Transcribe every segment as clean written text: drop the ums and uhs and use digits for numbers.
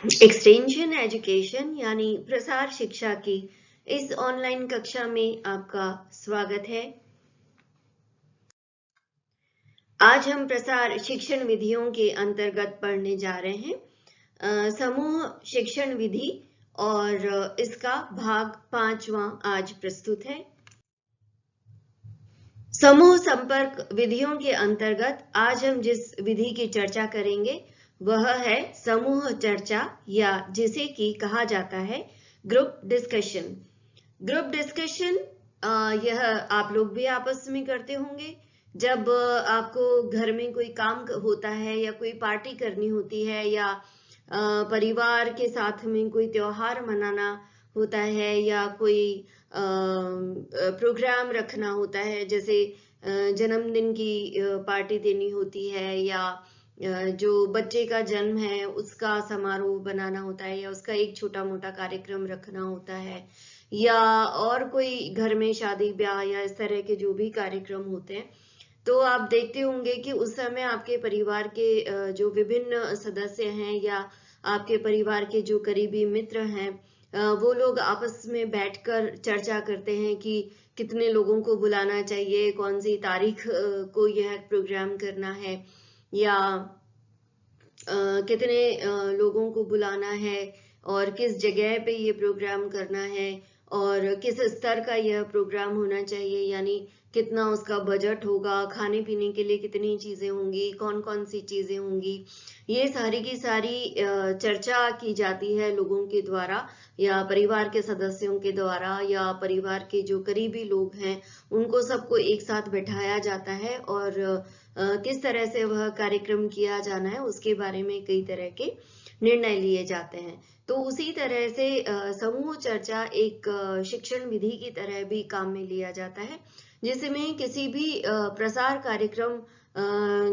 Extension education यानी प्रसार शिक्षा की इस ऑनलाइन कक्षा में आपका स्वागत है। आज हम प्रसार शिक्षण विधियों के अंतर्गत पढ़ने जा रहे हैं समूह शिक्षण विधि और इसका भाग 5वां आज प्रस्तुत है। समूह संपर्क विधियों के अंतर्गत आज हम जिस विधि की चर्चा करेंगे वह है समूह चर्चा या जिसे कि कहा जाता है ग्रुप डिस्कशन। ग्रुप डिस्कशन यह आप लोग भी आपस में करते होंगे जब आपको घर में कोई काम होता है या कोई पार्टी करनी होती है या परिवार के साथ में कोई त्योहार मनाना होता है या कोई प्रोग्राम रखना होता है, जैसे जन्मदिन की पार्टी देनी होती है या जो बच्चे का जन्म है उसका समारोह बनाना होता है या उसका एक छोटा मोटा कार्यक्रम रखना होता है या और कोई घर में शादी ब्याह या इस तरह के जो भी कार्यक्रम होते हैं, तो आप देखते होंगे कि उस समय आपके परिवार के जो विभिन्न सदस्य हैं या आपके परिवार के जो करीबी मित्र हैं वो लोग आपस में बैठकर चर्चा करते हैं कि कितने लोगों को बुलाना चाहिए, कौन सी तारीख को यह प्रोग्राम करना है या कितने लोगों को बुलाना है और किस जगह पे ये प्रोग्राम करना है और किस स्तर का यह प्रोग्राम होना चाहिए, यानी कितना उसका बजट होगा, खाने पीने के लिए कितनी चीजें होंगी, कौन कौन सी चीजें होंगी, ये सारी की सारी चर्चा की जाती है लोगों के द्वारा या परिवार के सदस्यों के द्वारा या परिवार के जो करीबी लोग हैं उनको सबको एक साथ बैठाया जाता है और किस तरह से वह कार्यक्रम किया जाना है उसके बारे में कई तरह के निर्णय लिए जाते हैं। तो उसी तरह से समूह चर्चा एक शिक्षण विधि की तरह भी काम में लिया जाता है, जिसमें किसी भी प्रसार कार्यक्रम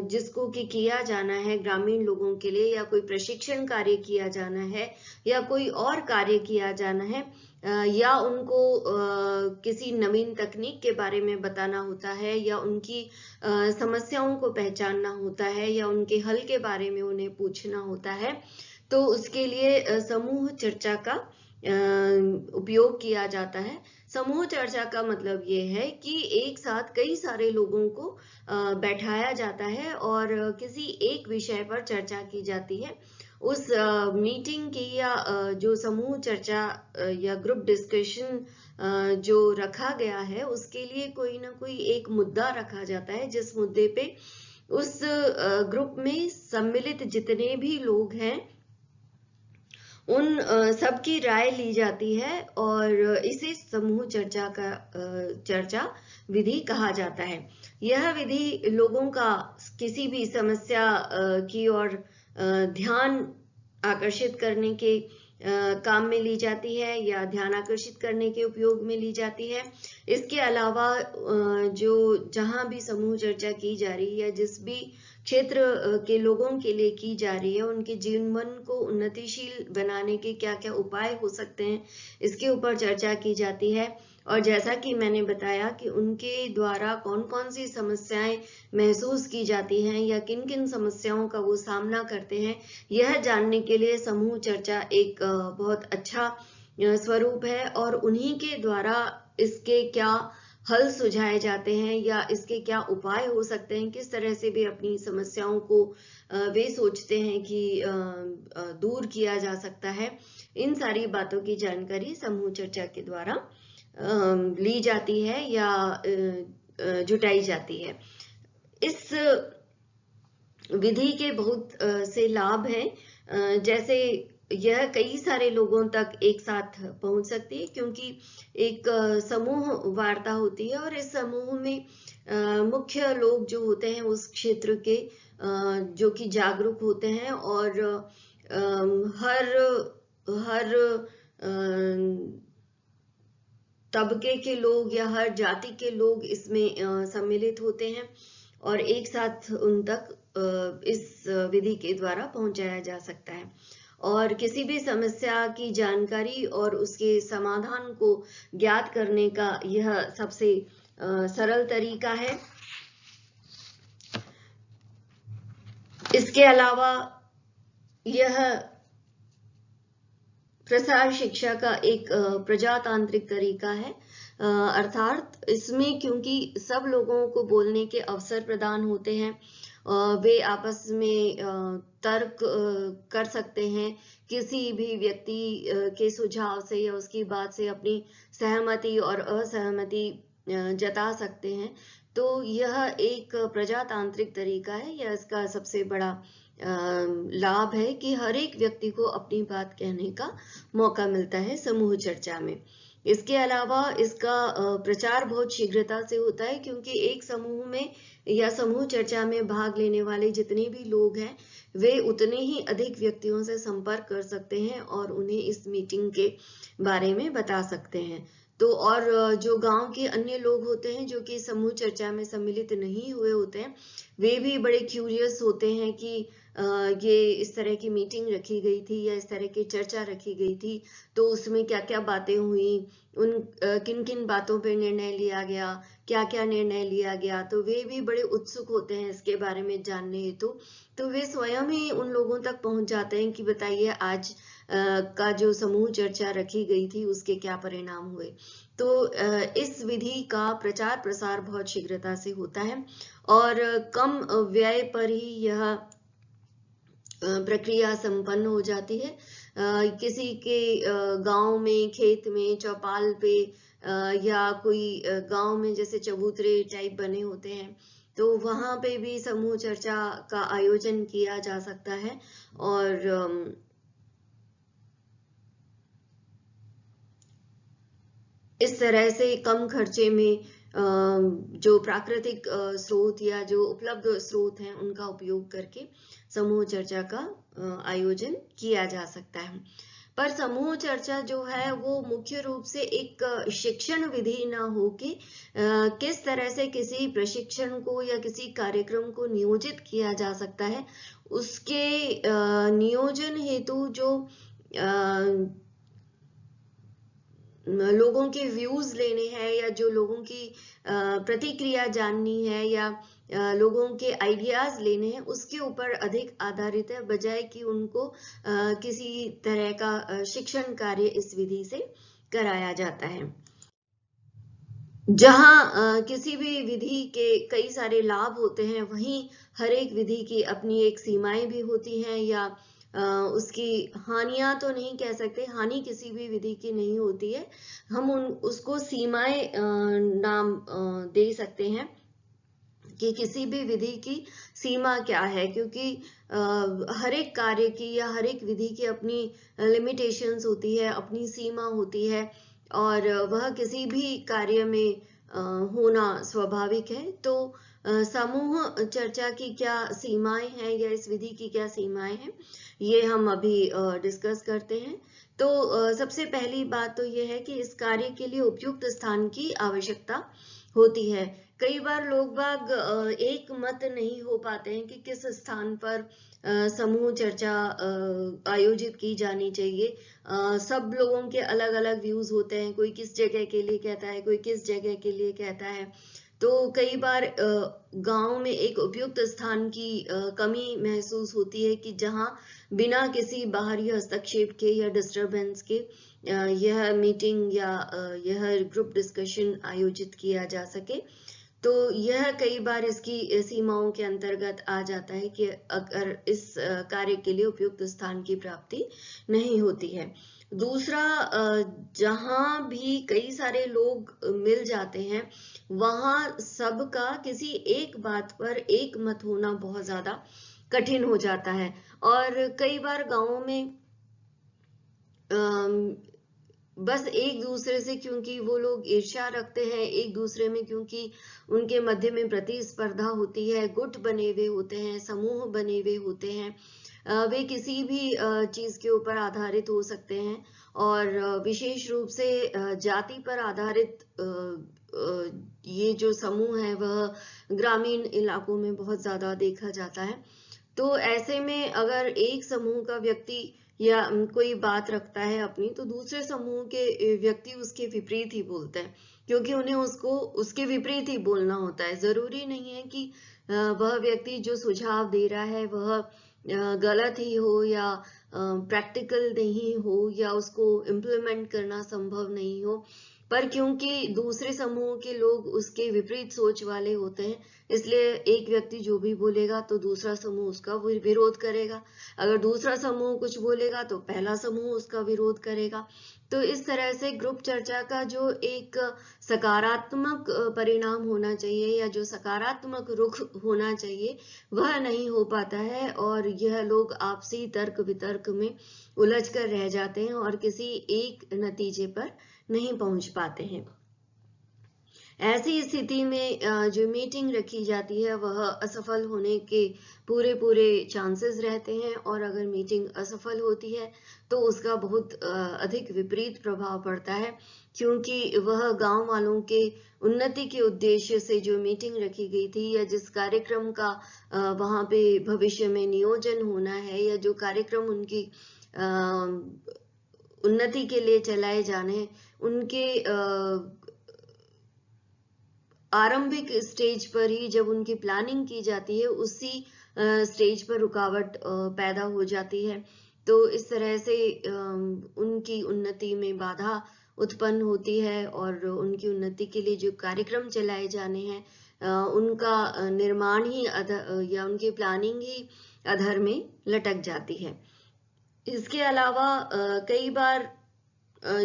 जिसको कि किया जाना है ग्रामीण लोगों के लिए या कोई प्रशिक्षण कार्य किया जाना है या कोई और कार्य किया जाना है या उनको किसी नवीन तकनीक के बारे में बताना होता है या उनकी समस्याओं को पहचानना होता है या उनके हल के बारे में उन्हें पूछना होता है, तो उसके लिए समूह चर्चा का उपयोग किया जाता है। समूह चर्चा का मतलब ये है कि एक साथ कई सारे लोगों को बैठाया जाता है और किसी एक विषय पर चर्चा की जाती है। उस मीटिंग की या जो समूह चर्चा या ग्रुप डिस्कशन जो रखा गया है उसके लिए कोई ना कोई एक मुद्दा रखा जाता है, जिस मुद्दे पे उस ग्रुप में सम्मिलित जितने भी लोग हैं उन सबकी राय ली जाती है और इसे समूह चर्चा का चर्चा विधि कहा जाता है। यह विधि लोगों का किसी भी समस्या की ओर ध्यान आकर्षित करने के काम में ली जाती है या ध्यान आकर्षित करने के उपयोग में ली जाती है। इसके अलावा जो जहां भी समूह चर्चा की जा रही है, जिस भी क्षेत्र के लोगों के लिए की जा रही है, उनके जीवन को उन्नतिशील बनाने के क्या क्या उपाय हो सकते हैं इसके ऊपर चर्चा की जाती है। और जैसा कि मैंने बताया कि उनके द्वारा कौन कौन सी समस्याएं महसूस की जाती हैं या किन किन समस्याओं का वो सामना करते हैं, यह जानने के लिए समूह चर्चा एक बहुत अच्छा स्वरूप है और उन्हीं के द्वारा इसके क्या हल सुझाए जाते हैं या इसके क्या उपाय हो सकते हैं, किस तरह से भी अपनी समस्याओं को वे सोचते हैं कि दूर किया जा सकता है, इन सारी बातों की जानकारी समूह चर्चा के द्वारा ली जाती है या जुटाई जाती है। इस विधि के बहुत से लाभ हैं, जैसे यह कई सारे लोगों तक एक साथ पहुंच सकती है क्योंकि एक समूह वार्ता होती है और इस समूह में मुख्य लोग जो होते हैं उस क्षेत्र के जो कि जागरूक होते हैं और हर हर तबके के लोग या हर जाति के लोग इसमें सम्मिलित होते हैं और एक साथ उन तक इस विधि के द्वारा पहुंचाया जा सकता है और किसी भी समस्या की जानकारी और उसके समाधान को ज्ञात करने का यह सबसे सरल तरीका है। इसके अलावा यह प्रसार शिक्षा का एक प्रजातांत्रिक तरीका है। अर्थात इसमें क्योंकि सब लोगों को बोलने के अवसर प्रदान होते हैं, वे आपस में तर्क कर सकते हैं, किसी भी व्यक्ति के सुझाव से या उसकी बात से अपनी सहमति और असहमति जता सकते हैं। तो यह एक प्रजातांत्रिक तरीका है। यह इसका सबसे बड़ा लाभ है कि हर एक व्यक्ति को अपनी बात कहने का मौका मिलता है समूह चर्चा में। इसके अलावा इसका प्रचार बहुत शीघ्रता से होता है, क्योंकि एक समूह में या समूह चर्चा में भाग लेने वाले जितने भी लोग हैं, वे उतने ही अधिक व्यक्तियों से संपर्क कर सकते हैं और उन्हें इस मीटिंग के बारे में बता सकते हैं। तो और जो गांव के अन्य लोग होते हैं जो कि समूह चर्चा में सम्मिलित नहीं हुए होते हैं, वे भी बड़े क्यूरियस होते हैं कि ये इस तरह की मीटिंग रखी गई थी या इस तरह की चर्चा रखी गई थी, तो उसमें क्या क्या बातें हुई, उन किन किन बातों पर निर्णय लिया गया, क्या क्या निर्णय लिया गया। तो वे भी बड़े उत्सुक होते हैं इसके बारे में जानने हेतु। तो वे स्वयं ही उन लोगों तक पहुंच जाते हैं कि बताइए आज का जो समूह चर्चा रखी गई थी उसके क्या परिणाम हुए। तो इस विधि का प्रचार प्रसार बहुत शीघ्रता से होता है और कम व्यय पर ही यह प्रक्रिया संपन्न हो जाती है। किसी के गांव में, खेत में, चौपाल पे या कोई गांव में जैसे चबूतरे टाइप बने होते हैं, तो वहां पे भी समूह चर्चा का आयोजन किया जा सकता है। और इस तरह से कम खर्चे में जो प्राकृतिक स्रोत या जो उपलब्ध स्रोत हैं उनका उपयोग करके समूह चर्चा का आयोजन किया जा सकता है। पर समूह चर्चा जो है वो मुख्य रूप से एक शिक्षण विधि ना हो के किस तरह से किसी प्रशिक्षण को या किसी कार्यक्रम को नियोजित किया जा सकता है, उसके नियोजन हेतु जो लोगों के व्यूज लेने हैं या जो लोगों की प्रतिक्रिया जाननी है या लोगों के आइडियाज लेने हैं, उसके ऊपर अधिक आधारित है, बजाय कि उनको किसी तरह का शिक्षण कार्य इस विधि से कराया जाता है। जहां किसी भी विधि के कई सारे लाभ होते हैं, वहीं हर एक विधि की अपनी एक सीमाएं भी होती हैं, या उसकी हानियां तो नहीं कह सकते, हानि किसी भी विधि की नहीं होती है, हम उसको सीमाएं नाम दे सकते हैं कि किसी भी विधि की सीमा क्या है। क्योंकि हर एक कार्य की या हर एक विधि की अपनी लिमिटेशंस होती है, अपनी सीमा होती है, और वह किसी भी कार्य में होना स्वाभाविक है। तो समूह चर्चा की क्या सीमाएं हैं या इस विधि की क्या सीमाएं हैं, ये हम अभी डिस्कस करते हैं। तो सबसे पहली बात तो ये है कि इस कार्य के लिए उपयुक्त स्थान की आवश्यकता होती है। कई बार लोग बाग एक मत नहीं हो पाते हैं कि किस स्थान पर समूह चर्चा आयोजित की जानी चाहिए। सब लोगों के अलग अलग व्यूज होते हैं, कोई किस जगह के लिए कहता है, कोई किस जगह के लिए कहता है। तो कई बार गांव में एक उपयुक्त स्थान की कमी महसूस होती है कि जहां बिना किसी बाहरी हस्तक्षेप के या डिस्टरबेंस के यह मीटिंग या यह ग्रुप डिस्कशन आयोजित किया जा सके। तो यह कई बार इसकी सीमाओं के अंतर्गत आ जाता है कि अगर इस कार्य के लिए उपयुक्त स्थान की प्राप्ति नहीं होती है। दूसरा, जहां भी कई सारे लोग मिल जाते हैं, वहां सबका किसी एक बात पर एक मत होना बहुत ज्यादा कठिन हो जाता है। और कई बार गांवों में बस एक दूसरे से, क्योंकि वो लोग ईर्ष्या रखते हैं एक दूसरे में, क्योंकि उनके मध्य में प्रतिस्पर्धा होती है, गुट बने हुए होते हैं, समूह बने हुए होते हैं, वे किसी भी चीज के ऊपर आधारित हो सकते हैं। और विशेष रूप से जाति पर आधारित ये जो समूह है वह ग्रामीण इलाकों में बहुत ज्यादा देखा जाता है। तो ऐसे में अगर एक समूह का व्यक्ति या कोई बात रखता है अपनी, तो दूसरे समूह के व्यक्ति उसके विपरीत ही बोलते हैं, क्योंकि उन्हें उसको उसके विपरीत ही बोलना होता है। जरूरी नहीं है कि वह व्यक्ति जो सुझाव दे रहा है वह गलत ही हो या प्रैक्टिकल नहीं हो या उसको इम्प्लीमेंट करना संभव नहीं हो, पर क्योंकि दूसरे समूह के लोग उसके विपरीत सोच वाले होते हैं, इसलिए एक व्यक्ति जो भी बोलेगा तो दूसरा समूह उसका विरोध करेगा। अगर दूसरा समूह कुछ बोलेगा तो पहला समूह उसका विरोध करेगा। तो इस तरह से ग्रुप चर्चा का जो एक सकारात्मक परिणाम होना चाहिए या जो सकारात्मक रुख होना चाहिए वह नहीं हो पाता है, और यह लोग आपसी तर्क वितर्क में उलझ कर रह जाते हैं और किसी एक नतीजे पर नहीं पहुंच पाते हैं। ऐसी स्थिति में जो मीटिंग रखी जाती है वह असफल होने के पूरे चांसेस रहते हैं, और अगर मीटिंग असफल होती है तो उसका बहुत अधिक विपरीत प्रभाव पड़ता है, क्योंकि वह गांव वालों के उन्नति के उद्देश्य से जो मीटिंग रखी गई थी या जिस कार्यक्रम का वहां पे भविष्य में नियोजन होना है या जो कार्यक्रम उनकी उन्नति के लिए चलाए जाने, उनके आरंभिक स्टेज पर ही जब उनकी प्लानिंग की जाती है उसी स्टेज पर रुकावट पैदा हो जाती है। तो इस तरह से उनकी उन्नति में बाधा उत्पन्न होती है और उनकी उन्नति के लिए जो कार्यक्रम चलाए जाने हैं उनका निर्माण ही या उनकी प्लानिंग ही अधर में लटक जाती है। इसके अलावा कई बार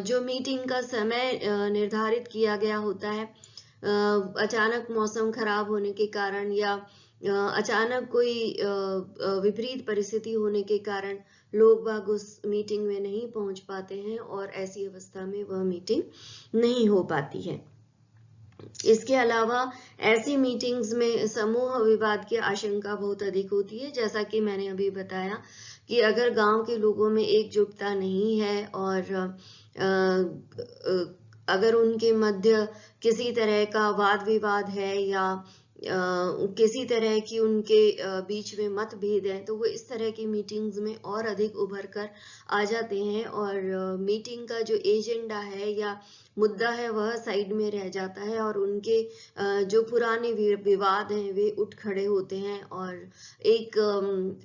जो मीटिंग का समय निर्धारित किया गया होता है, अचानक मौसम खराब होने के कारण या अचानक कोई विपरीत परिस्थिति होने के कारण लोग बाग उस मीटिंग में नहीं पहुंच पाते हैं और ऐसी अवस्था में वह मीटिंग नहीं हो पाती है। इसके अलावा ऐसी मीटिंग्स में समूह विवाद की आशंका बहुत अधिक होती है, जैसा कि मैंने अभी बताया कि अगर गांव के लोगों में एकजुटता नहीं है और अगर उनके मध्य किसी तरह का वाद विवाद है या किसी तरह की उनके बीच में मतभेद है, तो वो इस तरह की मीटिंग्स में और अधिक उभर कर आ जाते हैं और मीटिंग का जो एजेंडा है या मुद्दा है वह साइड में रह जाता है और उनके जो पुराने विवाद हैं वे उठ खड़े होते हैं और एक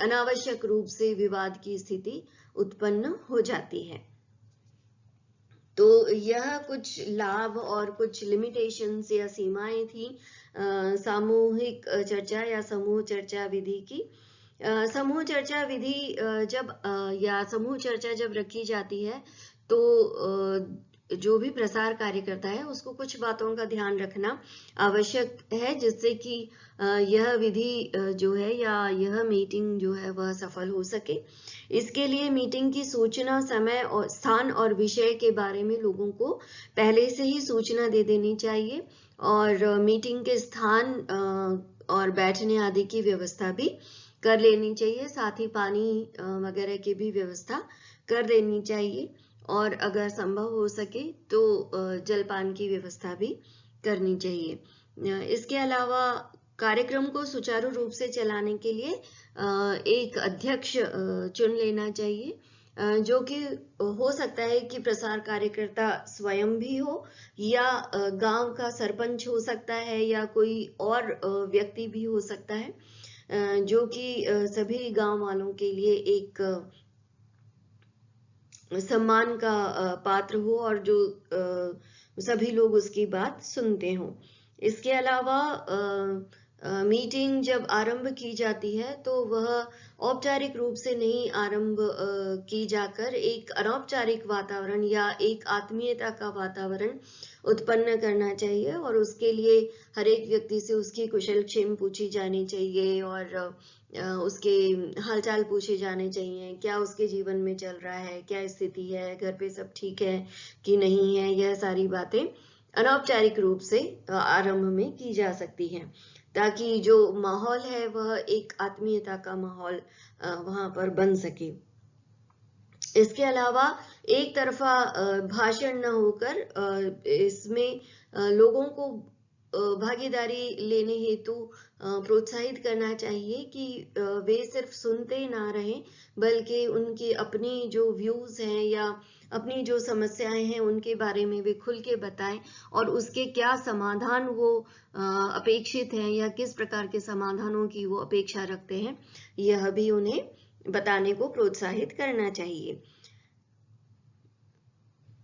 अनावश्यक रूप से विवाद की स्थिति उत्पन्न हो जाती है। तो यह कुछ लाभ और कुछ लिमिटेशंस या सीमाएं थी सामूहिक चर्चा या समूह चर्चा विधि की। समूह चर्चा विधि या समूह चर्चा जब रखी जाती है तो जो भी प्रसार कार्यकर्ता है उसको कुछ बातों का ध्यान रखना आवश्यक है, जिससे कि यह विधि जो है या यह मीटिंग जो है वह सफल हो सके। इसके लिए मीटिंग की सूचना, समय और स्थान और विषय के बारे में लोगों को पहले से ही सूचना दे देनी चाहिए और मीटिंग के स्थान और बैठने आदि की व्यवस्था भी कर लेनी चाहिए। साथ ही पानी वगैरह की भी व्यवस्था कर देनी चाहिए और अगर संभव हो सके तो जलपान की व्यवस्था भी करनी चाहिए। इसके अलावा कार्यक्रम को सुचारू रूप से चलाने के लिए एक अध्यक्ष चुन लेना चाहिए, जो कि हो सकता है कि प्रसार कार्यकर्ता स्वयं भी हो या गांव का सरपंच हो सकता है या कोई और व्यक्ति भी हो सकता है, जो कि सभी गांव वालों के लिए एक सम्मान का पात्र हो और जो सभी लोग उसकी बात सुनते हों। इसके अलावा मीटिंग जब आरंभ की जाती है तो वह औपचारिक रूप से नहीं आरंभ की जाकर एक अनौपचारिक वातावरण या एक आत्मीयता का वातावरण उत्पन्न करना चाहिए और उसके लिए हर एक व्यक्ति से उसकी कुशलक्षेम पूछी जानी चाहिए और उसके हालचाल पूछे जाने चाहिए, क्या उसके जीवन में चल रहा है, क्या स्थिति है, घर पे सब ठीक है कि नहीं है। यह सारी बातें अनौपचारिक रूप से आरंभ में की जा सकती हैं ताकि जो माहौल है वह एक आत्मीयता का माहौल वहां पर बन सके। इसके अलावा एक तरफा भाषण न होकर इसमें लोगों को भागीदारी लेने हेतु प्रोत्साहित करना चाहिए कि वे सिर्फ सुनते ना रहें बल्कि उनकी अपनी जो व्यूज हैं या अपनी जो समस्याएं हैं उनके बारे में वे खुल के बताएं और उसके क्या समाधान वो अपेक्षित हैं या किस प्रकार के समाधानों की वो अपेक्षा रखते हैं, यह भी उन्हें बताने को प्रोत्साहित करना चाहिए।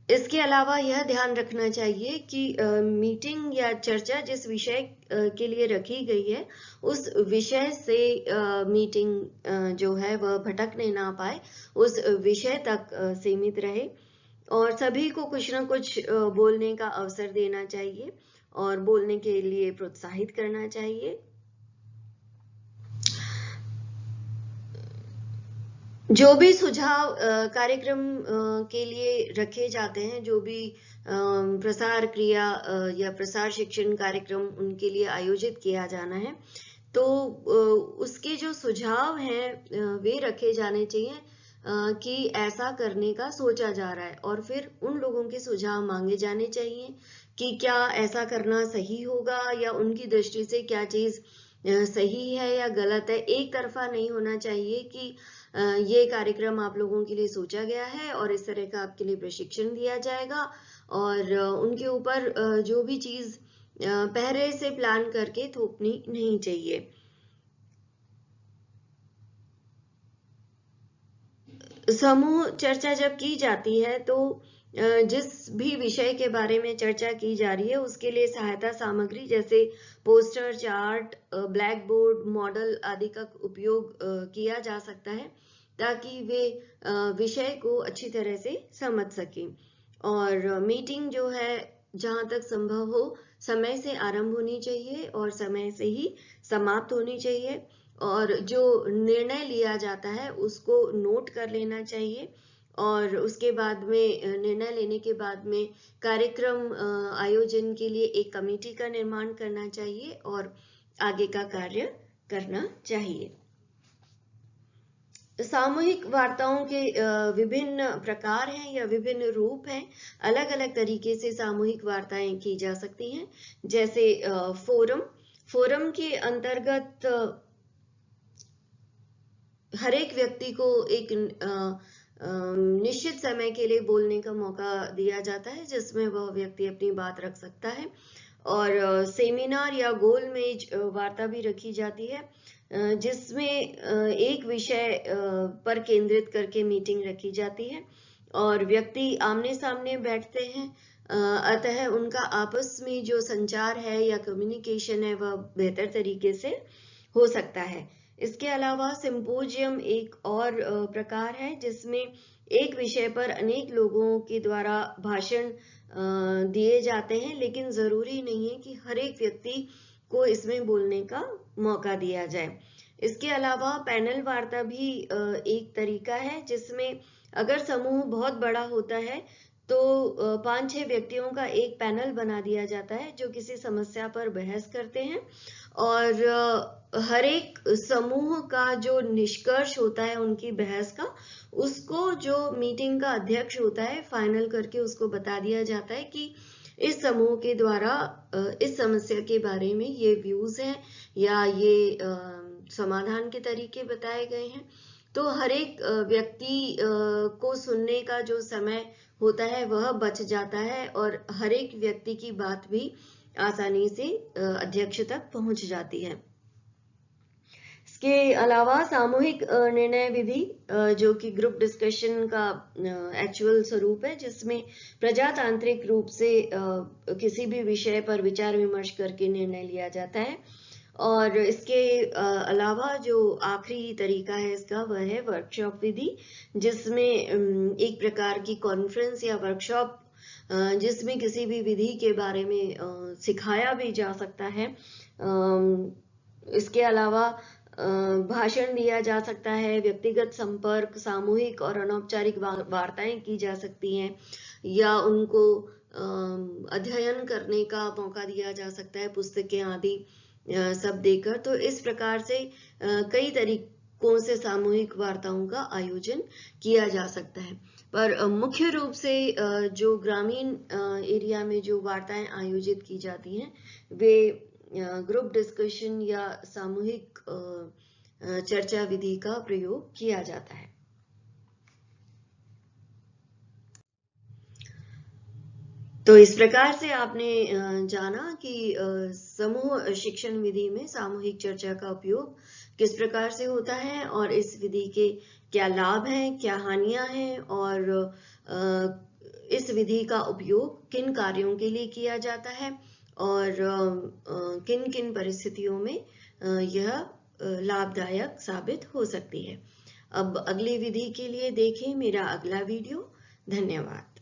इसके अलावा यह ध्यान रखना चाहिए कि मीटिंग या चर्चा जिस विषय के लिए रखी गई है उस विषय से मीटिंग जो है वह भटकने ना पाए, उस विषय तक सीमित रहे और सभी को कुछ ना कुछ बोलने का अवसर देना चाहिए और बोलने के लिए प्रोत्साहित करना चाहिए। जो भी सुझाव कार्यक्रम के लिए रखे जाते हैं, जो भी प्रसार क्रिया या प्रसार शिक्षण कार्यक्रम उनके लिए आयोजित किया जाना है, तो उसके जो सुझाव हैं वे रखे जाने चाहिए कि ऐसा करने का सोचा जा रहा है और फिर उन लोगों के सुझाव मांगे जाने चाहिए कि क्या ऐसा करना सही होगा या उनकी दृष्टि से क्या चीज सही है या गलत है। एक तरफा नहीं होना चाहिए कि ये कार्यक्रम आप लोगों के लिए सोचा गया है और इस तरह का आपके लिए प्रशिक्षण दिया जाएगा और उनके ऊपर जो भी चीज पहले से प्लान करके थोपनी नहीं चाहिए। समूह चर्चा जब की जाती है तो जिस भी विषय के बारे में चर्चा की जा रही है उसके लिए सहायता सामग्री जैसे poster, chart, black board, model आदि का उपयोग किया जा सकता है ताकि वे विषय को अच्छी तरह से समझ सकें। और मीटिंग जो है जहां तक संभव हो समय से आरंभ होनी चाहिए और समय से ही समाप्त होनी चाहिए और जो निर्णय लिया जाता है उसको नोट कर लेना चाहिए और उसके बाद में निर्णय लेने के बाद में कार्यक्रम आयोजन के लिए एक कमेटी का निर्माण करना चाहिए और आगे का कार्य करना चाहिए। सामूहिक वार्ताओं के विभिन्न प्रकार हैं या विभिन्न रूप हैं। अलग अलग तरीके से सामूहिक वार्ताएं की जा सकती हैं, जैसे फोरम के अंतर्गत हर एक व्यक्ति को एक निश्चित समय के लिए बोलने का मौका दिया जाता है जिसमें वह व्यक्ति अपनी बात रख सकता है। और सेमिनार या गोलमेज वार्ता भी रखी जाती है जिसमें एक विषय पर केंद्रित करके मीटिंग रखी जाती है और व्यक्ति आमने सामने बैठते हैं, अतः उनका आपस में जो संचार है या कम्युनिकेशन है वह बेहतर तरीके से हो सकता है। इसके अलावा सिंपोजियम एक और प्रकार है जिसमें एक विषय पर अनेक लोगों के द्वारा भाषण दिए जाते हैं, लेकिन जरूरी नहीं है कि हर एक व्यक्ति को इसमें बोलने का मौका दिया जाए। इसके अलावा पैनल वार्ता भी एक तरीका है जिसमें अगर समूह बहुत बड़ा होता है तो 5-6 व्यक्तियों का एक पैनल बना दिया जाता है जो किसी समस्या पर बहस करते हैं और हर एक समूह का जो निष्कर्ष होता है उनकी बहस का, उसको जो मीटिंग का अध्यक्ष होता है फाइनल करके उसको बता दिया जाता है कि इस समूह के द्वारा इस समस्या के बारे में ये व्यूज हैं या ये समाधान के तरीके बताए गए हैं। तो हर एक व्यक्ति को सुनने का जो समय होता है वह बच जाता है और हर एक व्यक्ति की बात भी आसानी से अध्यक्ष तक पहुंच जाती है। इसके अलावा सामूहिक निर्णय विधि जो कि ग्रुप डिस्कशन का एक्चुअल स्वरूप है, जिसमें प्रजातांत्रिक रूप से किसी भी विषय पर विचार विमर्श करके निर्णय लिया जाता है। और इसके अलावा जो आखिरी तरीका है इसका वह है वर्कशॉप विधि, जिसमें एक प्रकार की कॉन्फ्रेंस या वर्कशॉप जिसमें किसी भी विधि के बारे में सिखाया भी जा सकता है। इसके अलावा भाषण दिया जा सकता है, व्यक्तिगत संपर्क, सामूहिक और अनौपचारिक वार्ताएं की जा सकती हैं या उनको अध्ययन करने का मौका दिया जा सकता है, पुस्तकें आदि सब देकर। तो इस प्रकार से कई तरीकों से सामूहिक वार्ताओं का आयोजन किया जा सकता है। पर मुख्य रूप से जो ग्रामीण एरिया में जो वार्ताएं आयोजित की जाती हैं वे ग्रुप डिस्कशन या सामूहिक चर्चा विधि का प्रयोग किया जाता है। तो इस प्रकार से आपने जाना कि समूह शिक्षण विधि में सामूहिक चर्चा का उपयोग किस प्रकार से होता है और इस विधि के क्या लाभ हैं, क्या हानियां हैं, और इस विधि का उपयोग किन कार्यों के लिए किया जाता है और किन किन परिस्थितियों में यह लाभदायक साबित हो सकती है। अब अगली विधि के लिए देखें मेरा अगला वीडियो। धन्यवाद।